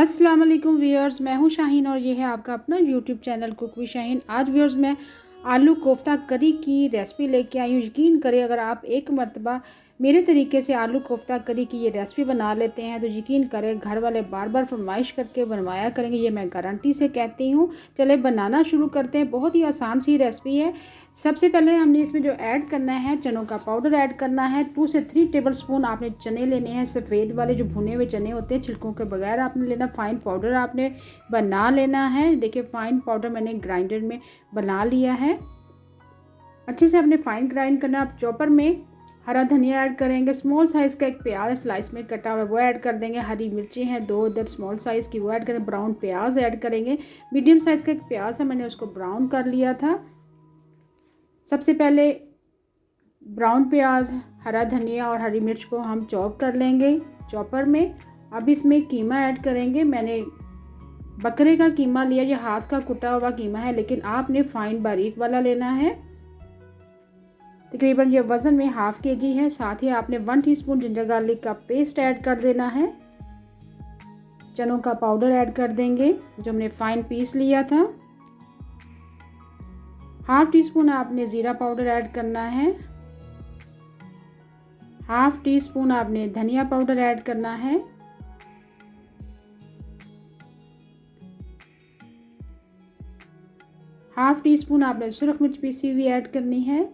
अस्सलाम वालेकुम व्यूअर्स, मैं हूं शाहीन और ये है आपका अपना YouTube channel cook with Shaheen. आज व्यूअर्स मैं आलू कोफ्ता करी की रेसिपी लेके आई हूँ। यकीन करें अगर आप एक मरतबा मेरे तरीके से आलू कोफ्ता करी की ये रेसिपी बना लेते हैं तो यकीन करें घर वाले बार बार फरमाइश करके बनवाया करेंगे, ये मैं गारंटी से कहती हूँ। चले बनाना शुरू करते हैं। बहुत ही आसान सी रेसिपी है। सबसे पहले हमने इसमें जो ऐड करना है चनों का पाउडर ऐड करना है। 2 से 3 टेबलस्पून आपने चने लेने हैं, सफ़ेद वाले जो भुने हुए चने होते हैं, छिलकों के बगैर आपने लेना। फ़ाइन पाउडर आपने बना लेना है। देखिए फ़ाइन पाउडर मैंने ग्राइंडर में बना लिया है। अच्छे से आपने फ़ाइन ग्राइंड करना। आप चॉपर में हरा धनिया ऐड करेंगे, स्मॉल साइज़ का एक प्याज स्लाइस में कटा हुआ वो ऐड कर देंगे, हरी मिर्ची हैं 2 इधर स्मॉल साइज़ की वो ऐड करेंगे, ब्राउन प्याज ऐड करेंगे। मीडियम साइज़ का एक प्याज है, मैंने उसको ब्राउन कर लिया था। सबसे पहले ब्राउन प्याज, हरा धनिया और हरी मिर्च को हम चॉप कर लेंगे चॉपर में। अब इसमें कीमा ऐड करेंगे। मैंने बकरे का कीमा लिया, ये हाथ का कुटा हुआ कीमा है, लेकिन आपने फ़ाइन बारीक वाला लेना है। तकरीबन ये वज़न में ½ kg है। साथ ही आपने 1 टीस्पून जिंजर गार्लिक का पेस्ट ऐड कर देना है। चनों का पाउडर ऐड कर देंगे जो हमने फ़ाइन पीस लिया था। ½ टीस्पून आपने ज़ीरा पाउडर ऐड करना है। ½ टीस्पून आपने धनिया पाउडर ऐड करना है। ½ टीस्पून आपने सुरख मिर्च पीसी हुई ऐड करनी है।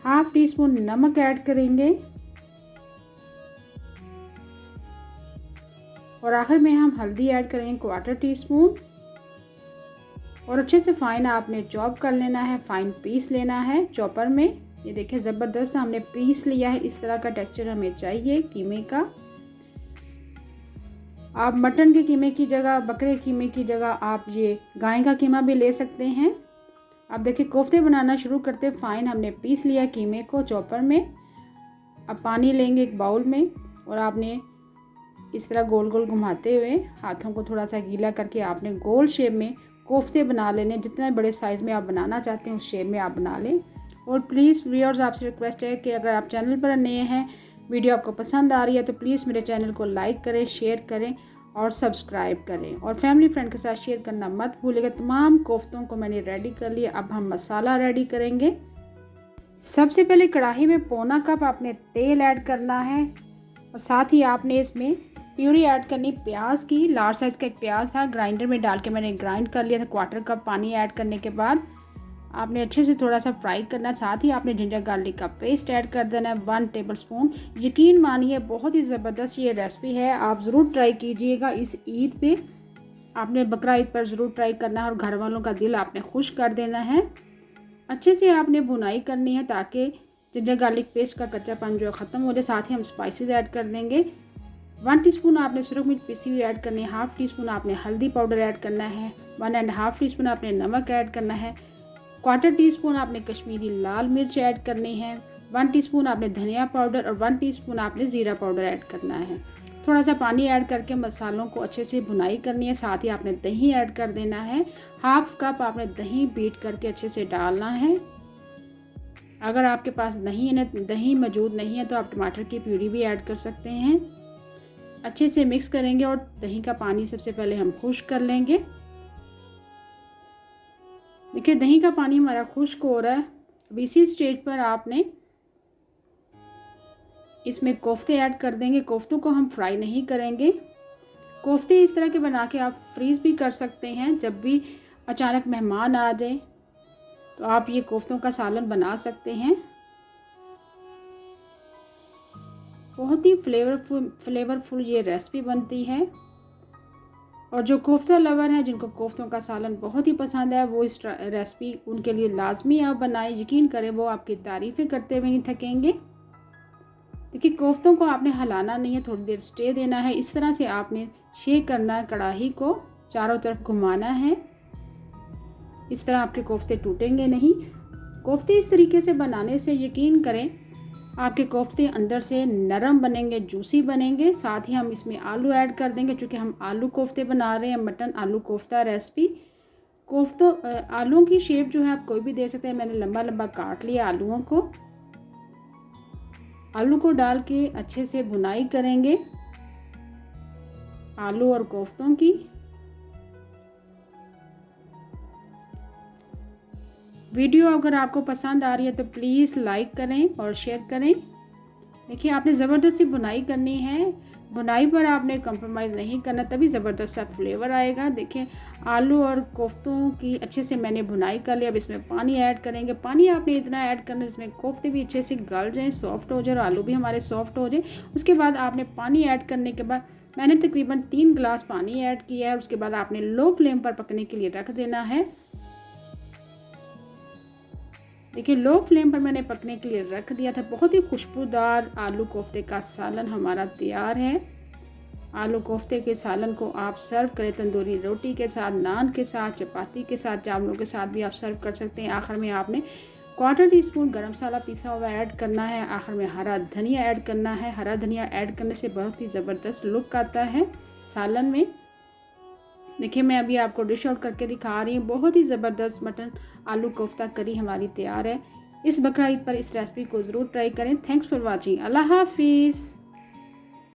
½ टीस्पून नमक ऐड करेंगे और आखिर में हम हल्दी ऐड करेंगे 1/4 टीस्पून। और अच्छे से फ़ाइन आपने चॉप कर लेना है, फ़ाइन पीस लेना है चॉपर में। ये देखिए ज़बरदस्त हमने पीस लिया है। इस तरह का टेक्सचर हमें चाहिए कीमे का। आप मटन के कीमे की जगह, बकरे कीमे की जगह आप ये गाय का कीमा भी ले सकते हैं। अब देखिए कोफ्ते बनाना शुरू करते। फ़ाइन हमने पीस लिया कीमे को चॉपर में। अब पानी लेंगे एक बाउल में और आपने इस तरह गोल गोल घुमाते हुए हाथों को थोड़ा सा गीला करके आपने गोल शेप में कोफ्ते बना लेने। जितने बड़े साइज़ में आप बनाना चाहते हैं उस शेप में आप बना लें। और प्लीज़ व्यूअर्स आपसे रिक्वेस्ट है कि अगर आप चैनल पर नए हैं, वीडियो आपको पसंद आ रही है तो प्लीज़ मेरे चैनल को लाइक करें, शेयर करें और सब्सक्राइब करें और फैमिली फ्रेंड के साथ शेयर करना मत भूलिएगा। तमाम कोफ्तों को मैंने रेडी कर लिया। अब हम मसाला रेडी करेंगे। सबसे पहले कढ़ाई में 1/4 कप आपने तेल ऐड करना है और साथ ही आपने इसमें प्यूरी ऐड करनी प्याज की। लार्ज साइज़ का एक प्याज था, ग्राइंडर में डाल के मैंने ग्राइंड कर लिया था। 1/4 कप पानी ऐड करने के बाद आपने अच्छे से थोड़ा सा फ्राई करना है। साथ ही आपने जिंजर गार्लिक का पेस्ट ऐड कर देना है 1 टेबलस्पून। यकीन मानिए बहुत ही ज़बरदस्त ये रेसिपी है, आप ज़रूर ट्राई कीजिएगा। इस ईद पे आपने बकरा ईद पर ज़रूर ट्राई करना है और घर वालों का दिल आपने खुश कर देना है। अच्छे से आपने भुनाई करनी है ताकि जिंजर गार्लिक पेस्ट का कच्चापन जो ख़त्म हो जाए। साथ ही हम स्पाइसेस ऐड कर देंगे। 1 टीस्पून आपने सुरख मिर्च पीसी हुई ऐड करनी है। ½ टीस्पून आपने हल्दी पाउडर ऐड करना है। 1.5 टीस्पून आपने नमक ऐड करना है। 1/4 टीस्पून आपने कश्मीरी लाल मिर्च ऐड करनी है। 1 टीस्पून आपने धनिया पाउडर और 1 टीस्पून आपने ज़ीरा पाउडर ऐड करना है। थोड़ा सा पानी ऐड करके मसालों को अच्छे से भुनाई करनी है। साथ ही आपने दही ऐड कर देना है। ½ कप आपने दही बीट करके अच्छे से डालना है। अगर आपके पास दही मौजूद नहीं है तो आप टमाटर की प्यूरी भी ऐड कर सकते हैं। अच्छे से मिक्स करेंगे और दही का पानी सबसे पहले हम खुश्क कर लेंगे। देखिए दही का पानी हमारा खुश्क हो रहा है। अब इसी स्टेज पर आपने इसमें कोफ्ते ऐड कर देंगे। कोफ्तों को हम फ्राई नहीं करेंगे। कोफ्ते इस तरह के बना के आप फ्रीज़ भी कर सकते हैं। जब भी अचानक मेहमान आ जाए तो आप ये कोफ्तों का सालन बना सकते हैं। बहुत ही फ्लेवरफुल ये रेसिपी बनती है और जो कोफ्ता लवर हैं जिनको कोफ्तों का सालन बहुत ही पसंद है वो इस रेसिपी उनके लिए लाजमी आप बनाएं। यकीन करें वो आपकी तारीफ़ें करते हुए नहीं थकेंगे। देखिए कोफ्तों को आपने हिलाना नहीं है, थोड़ी देर स्टे देना है। इस तरह से आपने शेक करना है, कढ़ाई को चारों तरफ घुमाना है। इस तरह आपके कोफ्ते टूटेंगे नहीं। कोफ्ते इस तरीके से बनाने से यकीन करें आपके कोफ्ते अंदर से नरम बनेंगे, जूसी बनेंगे। साथ ही हम इसमें आलू ऐड कर देंगे क्योंकि हम आलू कोफ्ते बना रहे हैं। मटन आलू कोफ्ता रेसिपी। कोफ्तों आलूओं की शेप जो है आप कोई भी दे सकते हैं। मैंने लंबा लंबा काट लिया आलूओं को। आलू को डाल के अच्छे से भुनाई करेंगे। आलू और कोफ्तों की। वीडियो अगर आपको पसंद आ रही है तो प्लीज़ लाइक करें और शेयर करें। देखिए आपने ज़बरदस्ती बुनाई करनी है, बुनाई पर आपने कंप्रोमाइज़ नहीं करना, तभी ज़बरदस्त सा फ्लेवर आएगा। देखिए आलू और कोफ्तों की अच्छे से मैंने बुनाई कर लिया। अब इसमें पानी ऐड करेंगे। पानी आपने इतना ऐड करना जिसमें कोफ्ते भी अच्छे से गल जाएँ, सॉफ्ट हो जाए और आलू भी हमारे सॉफ्ट हो जाए। उसके बाद आपने पानी ऐड करने के बाद मैंने तकरीबन 3 गिलास पानी ऐड किया है। उसके बाद आपने लो फ्लेम पर पकने के लिए रख देना है। देखिए लो फ्लेम पर मैंने पकने के लिए रख दिया था। बहुत ही खुशबूदार आलू कोफ्ते का सालन हमारा तैयार है। आलू कोफ्ते के सालन को आप सर्व करें तंदूरी रोटी के साथ, नान के साथ, चपाती के साथ, चावलों के साथ भी आप सर्व कर सकते हैं। आखिर में आपने 1/4 टीस्पून गरम मसाला पिसा हुआ ऐड करना है। आखिर में हरा धनिया ऐड करना है। हरा धनिया ऐड करने से बहुत ही ज़बरदस्त लुक आता है सालन में। देखिए मैं अभी आपको डिश आउट करके दिखा रही हूँ। बहुत ही ज़बरदस्त मटन आलू कोफ्ता करी हमारी तैयार है। इस बकरा ईद पर इस रेसिपी को ज़रूर ट्राई करें। Thanks for watching. अल्लाह हाफिज़।